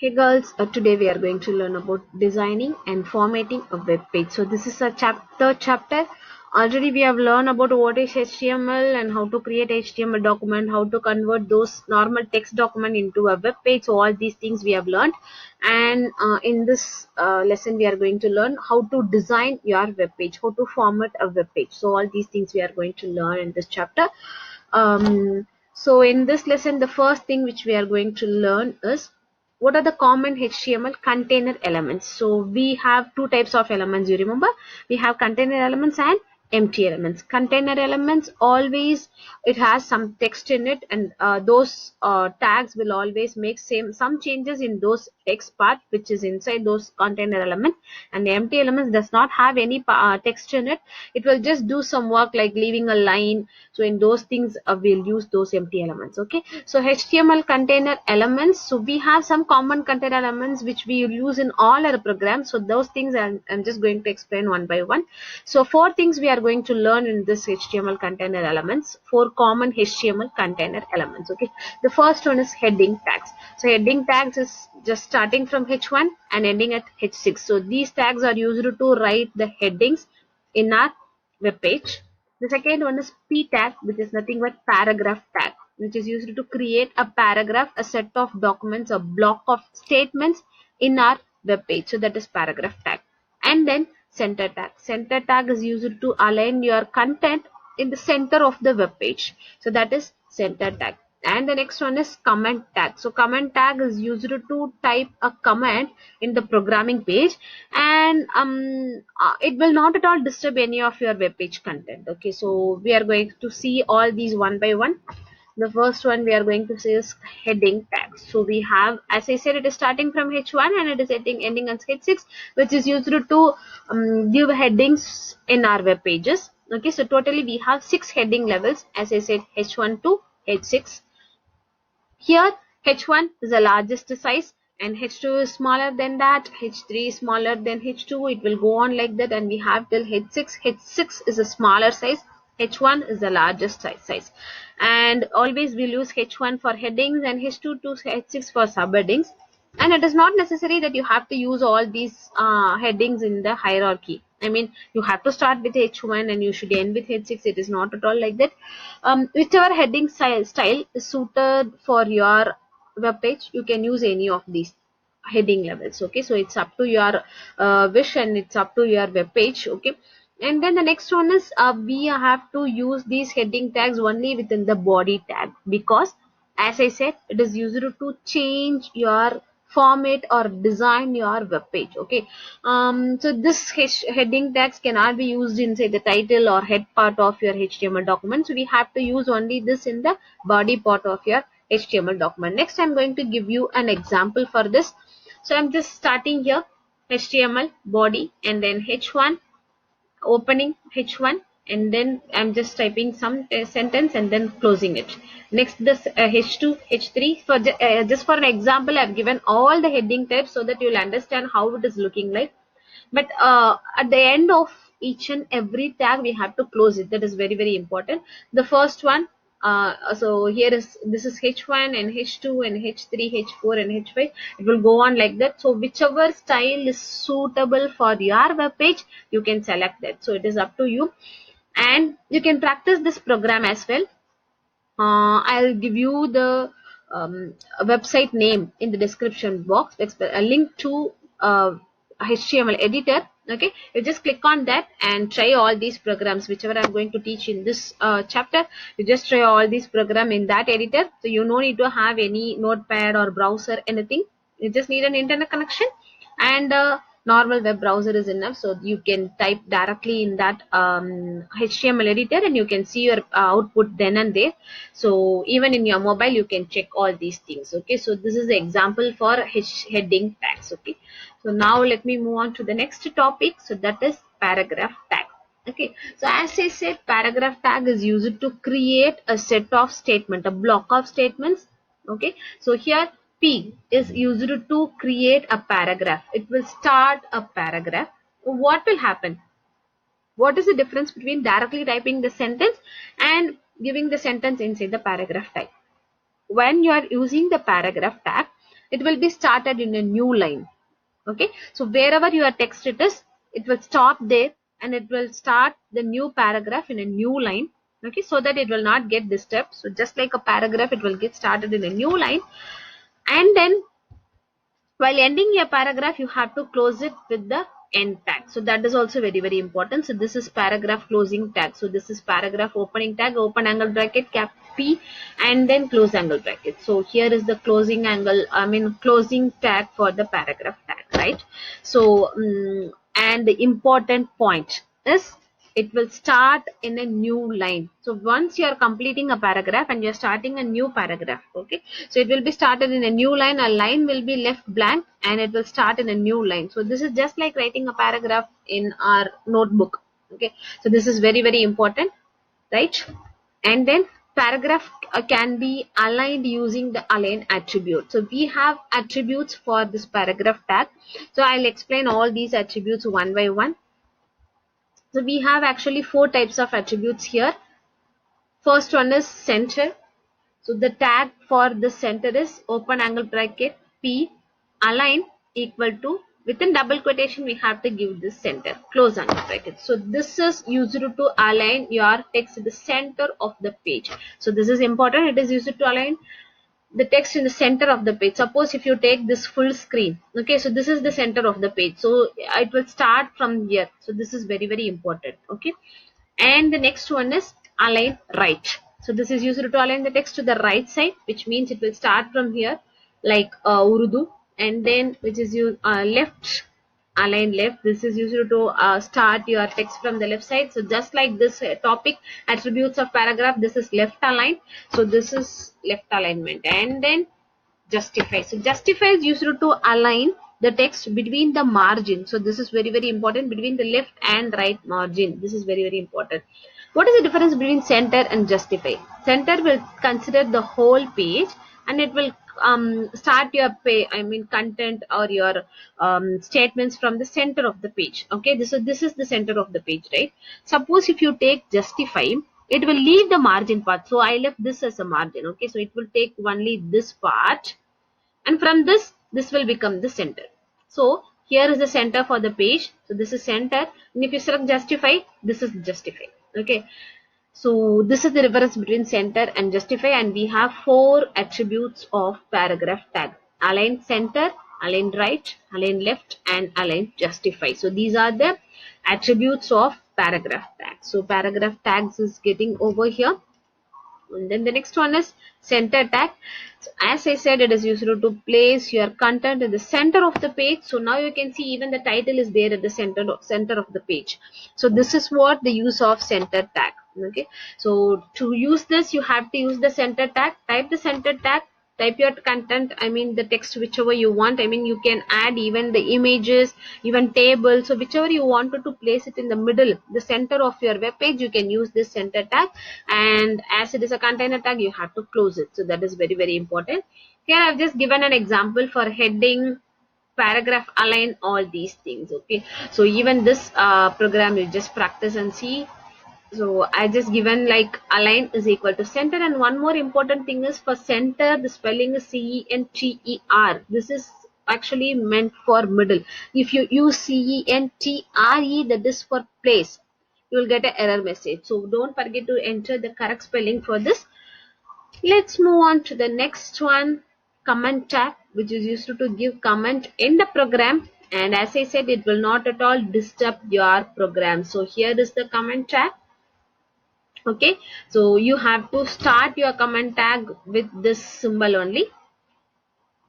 Hey girls, today we are going to learn about designing and formatting a web page. So this is a chapter. Already we have learned about what is HTML and how to create HTML document, how to convert those normal text document into a web page. So all these things we have learned, and in this lesson we are going to learn how to design your web page, how to format a web page. So all these things we are going to learn in this chapter. So in this lesson, the first thing which we are going to learn is what are the common HTML container elements. So we have two types of elements, you remember. We have container elements and empty elements. Container elements, always it has some text in it, and those tags will always make some changes in those text part which is inside those container elements. And the empty elements does not have any text in it. It will just do some work like leaving a line. So in those things we'll use those empty elements. Okay, so HTML container elements, so we have some common container elements which we use in all our programs. So those things I'm just going to explain one by one. So four things we are going to learn in this HTML container elements, four common HTML container elements. Okay, the first one is heading tags. So heading tags is just starting from H1 and ending at H6. So these tags are used to write the headings in our web page. The second one is p tag, which is nothing but paragraph tag, which is used to create a paragraph, a set of documents, a block of statements in our web page. So that is paragraph tag. And then center tag. Center tag is used to align your content in the center of the web page. So that is center tag. And the next one is comment tag. So comment tag is used to type a comment in the programming page, and it will not at all disturb any of your web page content. Okay, so we are going to see all these one by one. The first one we are going to see is heading tags. So we have, as I said, it is starting from H1 and it is ending on H6, which is used to give headings in our web pages. Okay, so totally we have 6 heading levels, as I said, H1 to H6. Here H1 is the largest size and H2 is smaller than that, H3 is smaller than H2, it will go on like that, and we have till H6. H6 is a smaller size, H1 is the largest size. And always we'll use H1 for headings and H2 to H6 for subheadings. And it is not necessary that you have to use all these headings in the hierarchy. I mean, you have to start with H1 and you should end with H6. It is not at all like that. Whichever heading style is suited for your web page, you can use any of these heading levels. Okay, so it's up to your wish and it's up to your web page. Okay, and then the next one is we have to use these heading tags only within the body tag, because as I said, it is used to change your format or design your web page. Okay, so this heading tags cannot be used inside the title or head part of your HTML document. So we have to use only this in the body part of your HTML document. Next, I'm going to give you an example for this. So I'm just starting here, HTML body, and then H1, opening H1, and then I'm just typing some sentence and then closing it. Next, this H2, H3. For just for an example, I've given all the heading types so that you'll understand how it is looking like. But at the end of each and every tag, we have to close it. That is very, very important. The first one, so here is, this is H1 and H2 and H3, H4 and H5. It will go on like that. So whichever style is suitable for your web page, you can select that. So it is up to you, and you can practice this program as well. I'll give you the website name in the description box, a link to HTML editor. Okay, you just click on that and try all these programs whichever I'm going to teach in this chapter. You just try all these program in that editor. So you no need to have any notepad or browser, anything. You just need an internet connection and normal web browser is enough. So you can type directly in that HTML editor and you can see your output then and there. So even in your mobile you can check all these things. Okay, so this is the example for heading tags. Okay, so now let me move on to the next topic. So that is paragraph tag. Okay, so as I said, paragraph tag is used to create a set of statement, a block of statements. Okay, so here P is used to create a paragraph. It will start a paragraph. What will happen? What is the difference between directly typing the sentence and giving the sentence inside the paragraph type? When you are using the paragraph tag, it will be started in a new line. Okay, so wherever your text it will stop there and it will start the new paragraph in a new line. Okay, so that it will not get disturbed. So just like a paragraph, it will get started in a new line, and then while ending your paragraph, you have to close it with the end tag. So that is also very important. So this is paragraph closing tag. So this is paragraph opening tag, open angle bracket, cap P, and then close angle bracket. So here is the closing angle, closing tag for the paragraph tag, right? So and the important point is it will start in a new line. So once you are completing a paragraph and you are starting a new paragraph, okay, so it will be started in a new line, a line will be left blank and it will start in a new line. So this is just like writing a paragraph in our notebook. Okay, so this is very important, right? And then paragraph can be aligned using the align attribute. So we have attributes for this paragraph tag. So I'll explain all these attributes one by one. So we have actually 4 types of attributes here. First one is center. So the tag for the center is open angle bracket P, align equal to, within double quotation we have to give this center, close angle bracket. So this is used to align your text in the center of the page. So this is important. It is used to align the text in the center of the page. Suppose if you take this full screen, okay, so this is the center of the page, so it will start from here. So this is very important. Okay, and the next one is align right. So this is used to align the text to the right side, which means it will start from here like Urdu, and then which is left, align left. This is used to start your text from the left side. So just like this topic attributes of paragraph, this is left align. So this is left alignment. And then justify. So justify is used to align the text between the margin. So this is very important, between the left and right margin. This is very important. What is the difference between center and justify? Center will consider the whole page and it will start your content or your statements from the center of the page. Okay, this is the center of the page, right? Suppose if you take justify, it will leave the margin part. So I left this as a margin. Okay, so it will take only this part, and from this will become the center. So here is the center for the page. So this is center, and if you select justify, this is justify. Okay, so this is the difference between center and justify, and we have 4 attributes of paragraph tag: align center, align right, align left, and align justify. So these are the attributes of paragraph tag. So paragraph tags is getting over here. And then the next one is center tag. So as I said, it is used to place your content in the center of the page. So now you can see even the title is there at the center of the page. So this is what the use of center tag. Okay, so to use this, you have to use the center tag. Type the center tag, type your content, the text, whichever you want. You can add even the images, even tables. So whichever you wanted to place it in the middle, the center of your web page, you can use this center tag. And as it is a container tag, you have to close it. So that is very important. Here I've just given an example for heading, paragraph align, all these things. Okay, so even this program, you just practice and see. So I just given like align is equal to center, and one more important thing is for center, the spelling is CENTER. This is actually meant for middle. If you use CENTRE, that is for place, you will get an error message. So don't forget to enter the correct spelling for this. Let's move on to the next one, comment tag, which is used to give comment in the program. And as I said, it will not at all disturb your program. So here is the comment tag. Okay, so you have to start your comment tag with this symbol only.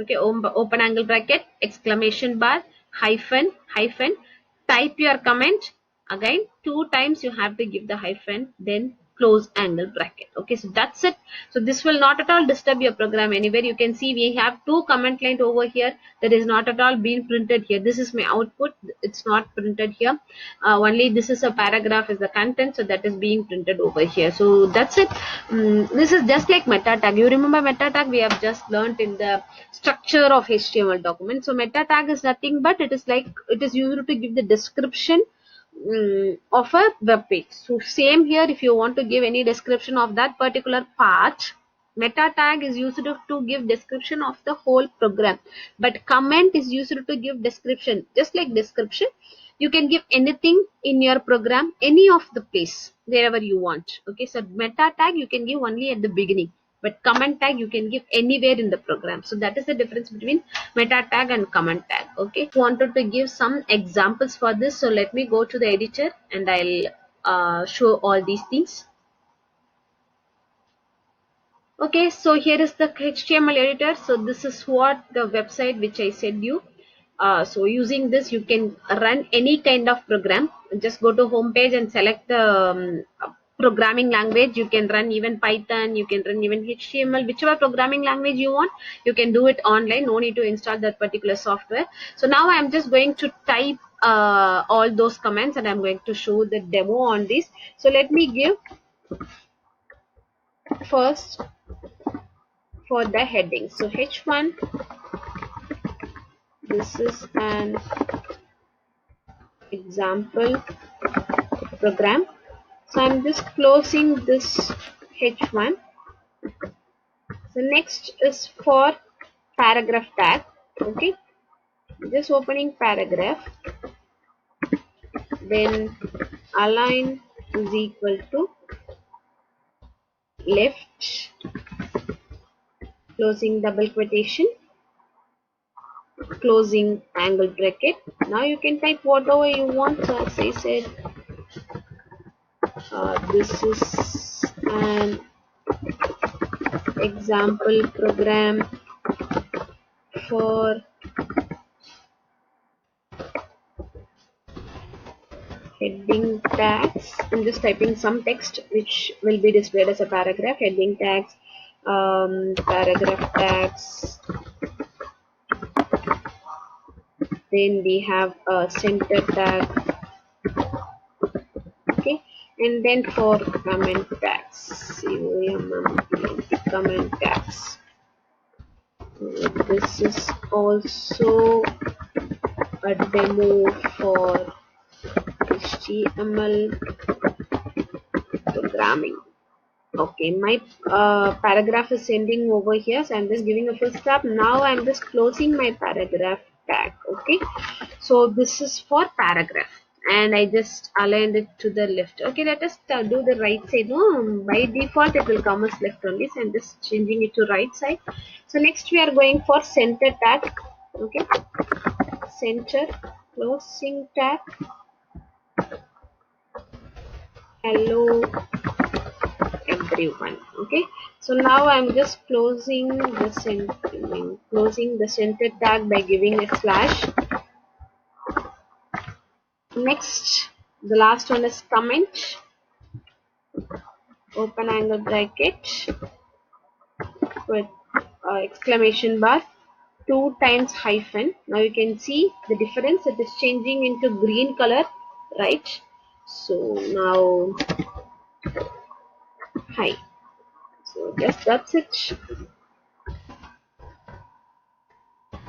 Okay, open angle bracket, exclamation bar, hyphen, type your comment. Again 2 times you have to give the hyphen, then close angle bracket. Okay, so that's it. So this will not at all disturb your program anywhere. You can see we have 2 comment line over here that is not at all being printed here. This is my output, it's not printed here. Only this is a paragraph is the content, so that is being printed over here. So that's it. This is just like meta tag. You remember meta tag, we have just learned in the structure of HTML document. So meta tag is nothing but it is used to give the description of a web page. So same here, if you want to give any description of that particular part, Meta tag is used to give description of the whole program, but comment is used to give description. Just like description, you can give anything in your program, any of the place, wherever you want. Okay, so meta tag you can give only at the beginning, but comment tag you can give anywhere in the program. So that is the difference between meta tag and comment tag. Okay, wanted to give some examples for this, so let me go to the editor and I'll show all these things. Okay, so here is the HTML editor. So this is what the website which I said you. So using this you can run any kind of program. Just go to home page and select the programming language. You can run even Python, you can run even HTML, whichever programming language you want. You can do it online, no need to install that particular software. So now I am just going to type all those commands and I am going to show the demo on this. So let me give first for the heading. So H1, this is an example program. So I'm just closing this H1. So next is for paragraph tag. Okay, just opening paragraph, then align is equal to left, closing double quotation, closing angle bracket. Now you can type whatever you want. So as I said, this is an example program for heading tags. I'm just typing some text which will be displayed as a paragraph. Heading tags, paragraph tags, then we have a center tag. Okay, and then for comment tags, comment tags. This is also a demo for HTML programming. Okay, my paragraph is ending over here, so I'm just giving a full stop. Now I'm just closing my paragraph tag. Okay, so this is for paragraph and I just aligned it to the left. Okay, let us do the right side. No, by default it will come as left only, so I'm just changing it to right side. So next we are going for center tag. Okay, center, closing tag, hello everyone. Okay, so now I'm just closing the center tag by giving a slash. Next, the last one is comment, open angle bracket with exclamation bar, 2 times hyphen. Now you can see the difference, it is changing into green color, right? So now hi, so just that's it.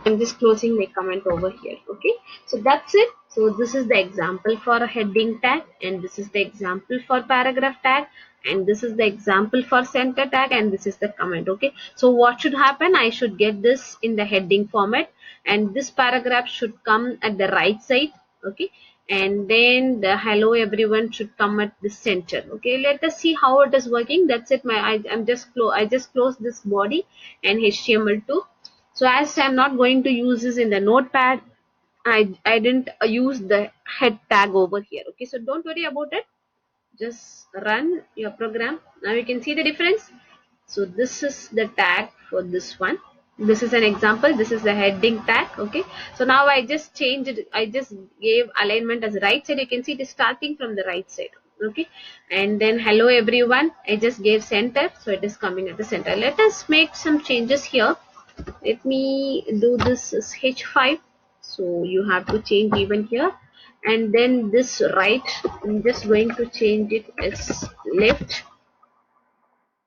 I'm just closing my comment over here. Okay, so that's it. So this is the example for a heading tag, and this is the example for paragraph tag, and this is the example for center tag, and this is the comment. Okay, so what should happen? I should get this in the heading format, and this paragraph should come at the right side. Okay, and then the hello everyone should come at the center. Okay, let us see how it is working. That's it. I just closed this body and HTML2. So as I'm not going to use this in the notepad, I didn't use the head tag over here. Okay, so don't worry about it. Just run your program. Now you can see the difference. So this is the tag for this one. This is an example. This is the heading tag. Okay, so now I just changed it. I just gave alignment as right side. You can see it is starting from the right side. Okay, and then hello everyone, I just gave center, so it is coming at the center. Let us make some changes here. Let me do this as H5, so you have to change even here, and then this right, I'm just going to change it as left,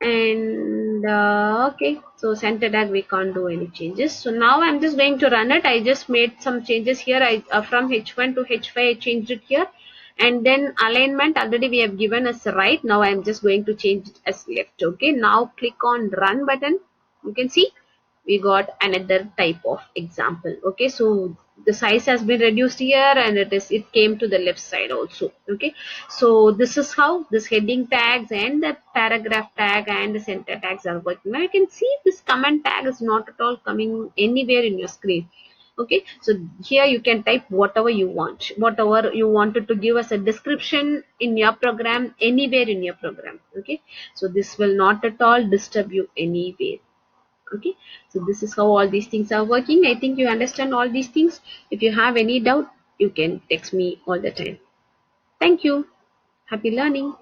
and okay, so center tag we can't do any changes. So now I'm just going to run it. I just made some changes here. I from H1 to H5 I changed it here, And then alignment already we have given as right. Now I am just going to change it as left. Okay, now click on run button. You can see we got another type of example. Okay, so the size has been reduced here, and it came to the left side also. Okay, so this is how this heading tags and the paragraph tag and the center tags are working. Now you can see this comment tag is not at all coming anywhere in your screen. Okay, so here you can type whatever you want, whatever you wanted to give us a description in your program, anywhere in your program. Okay, so this will not at all disturb you anywhere. Okay, so this is how all these things are working. I think you understand all these things. If you have any doubt, you can text me all the time. Thank you. Happy learning.